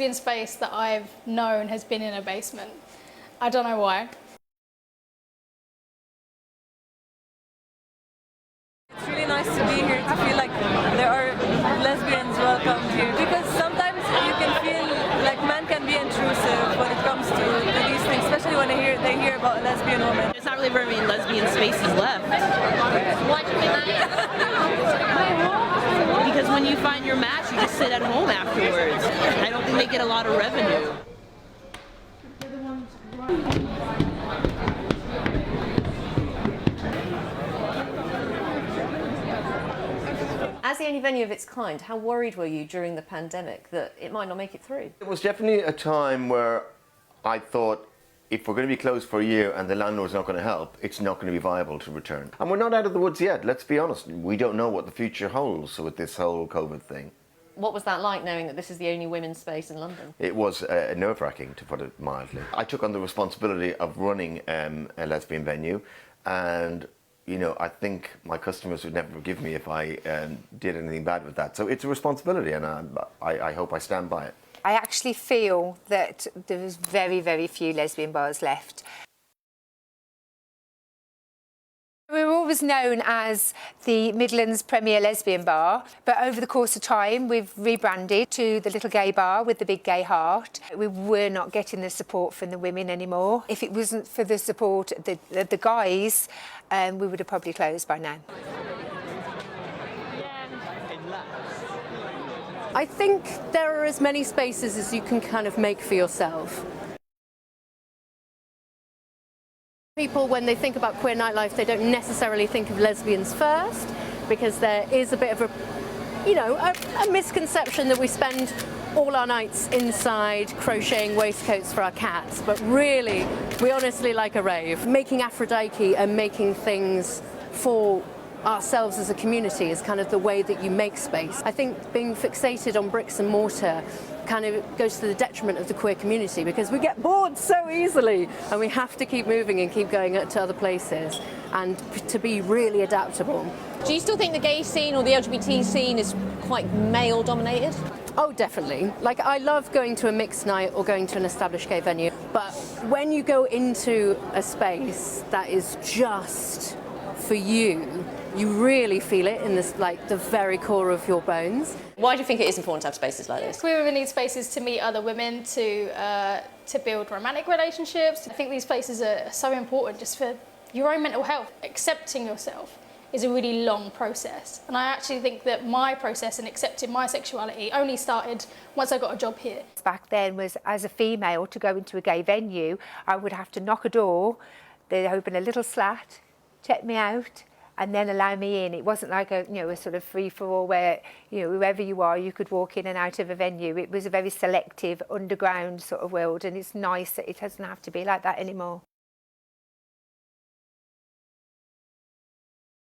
lesbian space that I've known has been in a basement. I don't know why. It's really nice to be here, to feel like there are lesbians welcomed here, because sometimes you can feel like men can be intrusive when it comes to these things, especially when they hear about a lesbian woman. There's not really very many lesbian spaces left. Why'd you think that? Because when you find your match, you just sit at home afterwards. I don't think they get a lot of revenue. As the only venue of its kind, how worried were you during the pandemic that it might not make it through? It was definitely a time where I thought, if we're going to be closed for a year and the landlord's not going to help, it's not going to be viable to return. And we're not out of the woods yet, let's be honest. We don't know what the future holds with this whole COVID thing. What was that like, knowing that this is the only women's space in London? It was nerve-wracking, to put it mildly. I took on the responsibility of running a lesbian venue, and you know, I think my customers would never forgive me if I did anything bad with that. So it's a responsibility, and I hope I stand by it. I actually feel that there was very, very few lesbian bars left. We were always known as the Midlands' premier lesbian bar, but over the course of time we've rebranded to the Little Gay Bar with the big gay heart. We were not getting the support from the women anymore. If it wasn't for the support of the guys, we would have probably closed by now. I think there are as many spaces as you can kind of make for yourself. People, when they think about queer nightlife, they don't necessarily think of lesbians first, because there is a bit of a misconception that we spend all our nights inside crocheting waistcoats for our cats, but really, we honestly like a rave. Making Aphrodite and making things for ourselves as a community is kind of the way that you make space. I think being fixated on bricks and mortar kind of goes to the detriment of the queer community, because we get bored so easily and we have to keep moving and keep going to other places and to be really adaptable. Do you still think the gay scene or the LGBT scene is quite male dominated? Oh, definitely. Like, I love going to a mixed night or going to an established gay venue, but when you go into a space that is just for you, you really feel it in this, like, the very core of your bones. Why do you think it is important to have spaces like this? Queer women need spaces to meet other women, to build romantic relationships. I think these places are so important just for your own mental health. Accepting yourself is a really long process, and I actually think that my process in accepting my sexuality only started once I got a job here. Back then was, as a female, to go into a gay venue, I would have to knock a door, they'd open a little slat, check me out, and then allow me in. It wasn't like a sort of free-for-all where, whoever you are, you could walk in and out of a venue. It was a very selective, underground sort of world, and it's nice that it doesn't have to be like that anymore.